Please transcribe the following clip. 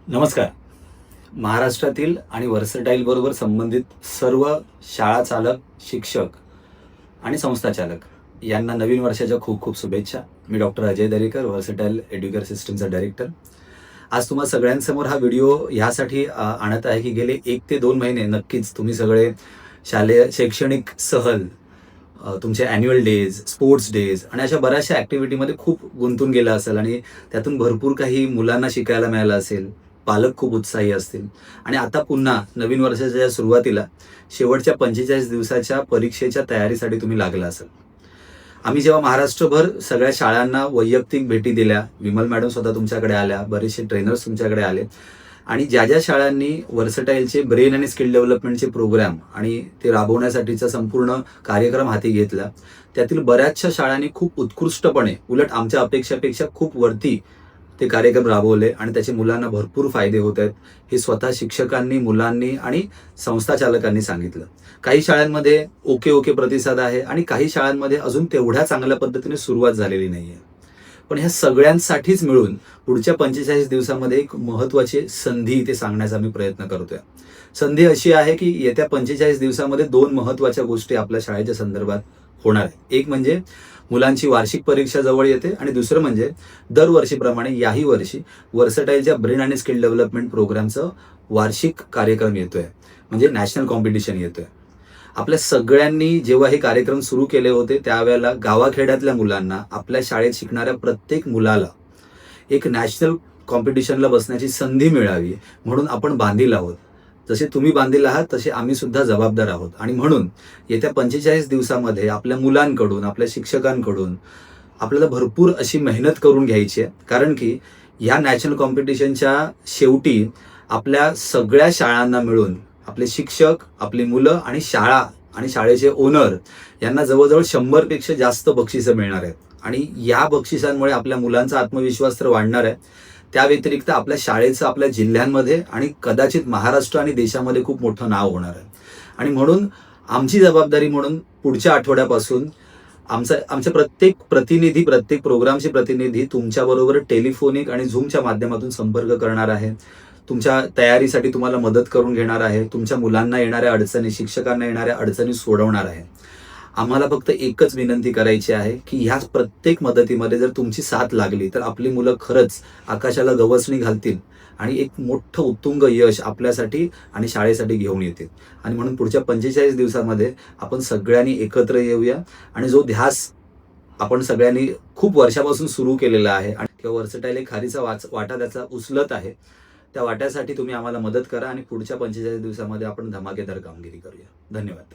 नमस्कार. महाराष्ट्रातील आणि व्हर्सटाईल बरोबर संबंधित सर्व शाळा चालक, शिक्षक आणि संस्था चालक यांना नवीन वर्षाच्या खूप खूप शुभेच्छा. मी doctor Ajay Darekar, versatile education सिस्टमचा डायरेक्टर. आज तुम्हा सगळ्यांसमोर हा व्हिडिओ ह्यासाठी आणत आहे की गेले 1 ते 2 महिने नक्कीच तुम्ही सगळे शालेय शैक्षणिक सहल, तुमचे ॲन्युअल डेज, स्पोर्ट्स डेज आणि अशा बऱ्याचशा ॲक्टिव्हिटीमध्ये खूप गुंतून गेला असेल आणि त्यातून भरपूर काही मुलांना शिकायला मिळालं असेल. पालक खूप उत्साही असतील आणि आता पुन्हा नवीन वर्षाच्या सुरुवातीला शेवटच्या 45 दिवसाच्या परीक्षेच्या तयारीसाठी तुम्ही लागला असाल. आम्ही जेव्हा महाराष्ट्रभर सगळ्या शाळांना वैयक्तिक भेटी दिल्या, विमल मॅडम स्वतः तुमच्याकडे आल्या, बरेचसे ट्रेनर्स तुमच्याकडे आले आणि ज्या ज्या शाळांनी व्हर्सटाईलचे ब्रेन आणि स्किल डेव्हलपमेंटचे प्रोग्राम आणि ते राबवण्यासाठीचा संपूर्ण कार्यक्रम हाती घेतला, त्यातील बऱ्याचशा शाळांनी खूप उत्कृष्टपणे, उलट आमच्या अपेक्षापेक्षा खूप वरती ते कार्यक्रम राबवले आणि त्याचे मुलांना भरपूर फायदे होत आहेत. हे स्वतः शिक्षकांनी, मुलांनी आणि संस्था चालकांनी सांगितलं. काही शाळांमध्ये ओके प्रतिसाद आहे आणि काही शाळांमध्ये अजून तेवढ्या चांगल्या पद्धतीने सुरुवात झालेली नाहीये. पण ह्या सगळ्यांसाठीच मिळून पुढच्या 45 दिवसामध्ये एक महत्त्वाची संधी इथे सांगण्याचा मी प्रयत्न करतोय. संधी अशी आहे की येत्या 45 दिवसामध्ये 2 महत्त्वाच्या गोष्टी आपल्या शाळेच्या संदर्भात होणार आहे. एक म्हणजे मुलांची वार्षिक परीक्षा जवळ येते आणि दुसरं म्हणजे दरवर्षीप्रमाणे याही वर्षी व्हर्सटाईलच्या ब्रेन आणि स्किल डेव्हलपमेंट प्रोग्रामचं वार्षिक कार्यक्रम येतोय, म्हणजे नॅशनल कॉम्पिटिशन येतोय. आपल्या सगळ्यांनी जेव्हा हे कार्यक्रम सुरू केले होते त्यावेळेला गावाखेड्यातल्या मुलांना, आपल्या शाळेत शिकणाऱ्या प्रत्येक मुलाला एक नॅशनल कॉम्पिटिशनला बसण्याची संधी मिळावी म्हणून आपण बांधील आहोत. जसे तुम्ही बांधील आहात तसे आम्ही सुद्धा जबाबदार आहोत आणि म्हणून येत्या 45 दिवसामध्ये आपल्या मुलांकडून, आपल्या शिक्षकांकडून आपल्याला भरपूर अशी मेहनत करून घ्यायची आहे. कारण की ह्या नॅशनल कॉम्पिटिशनच्या शेवटी आपल्या सगळ्या शाळांना मिळून आपले शिक्षक, आपली मुलं आणि शाळा आणि शाळेचे ओनर यांना जवळजवळ 100 पेक्षा जास्त बक्षिसं मिळणार आहेत आणि या बक्षिसांमुळे आपल्या मुलांचा आत्मविश्वास तर वाढणार आहे. त्या व्यतिरिक्त आपल्या शाळेचं आपल्या जिल्ह्यांमध्ये आणि कदाचित महाराष्ट्र आणि देशामध्ये खूप मोठं नाव होणार आहे. आणि म्हणून आमची जबाबदारी म्हणून पुढच्या आठवड्यापासून आमचे प्रत्येक प्रतिनिधी, प्रत्येक प्रोग्रामचे प्रतिनिधी तुमच्याबरोबर टेलिफोनिक आणि झूमच्या माध्यमातून संपर्क करणार आहे. तुमच्या तयारीसाठी तुम्हाला मदत करून घेणार आहे. तुमच्या मुलांना येणाऱ्या अडचणी, शिक्षकांना येणाऱ्या अडचणी सोडवणार आहे. आम्हाला फक्त एकच विनंती करायची आहे की ह्या प्रत्येक मदतीमध्ये जर तुमची साथ लागली तर आपली मुलं खरंच आकाशाला गवसणी घालतील आणि एक मोठं उत्तुंग यश आपल्यासाठी आणि शाळेसाठी घेऊन येतील. आणि म्हणून पुढच्या 45 दिवसामध्ये आपण सगळ्यांनी एकत्र येऊया आणि जो ध्यास आपण सगळ्यांनी खूप वर्षापासून सुरू केलेला आहे आणि किंवा व्हर्सटाईल एक खारीचा वाटा त्याचा उचलत आहे, त्या वाट्यासाठी तुम्ही आम्हाला मदत करा आणि पुढच्या 45 दिवसामध्ये आपण धमाकेदार कामगिरी करूया. धन्यवाद.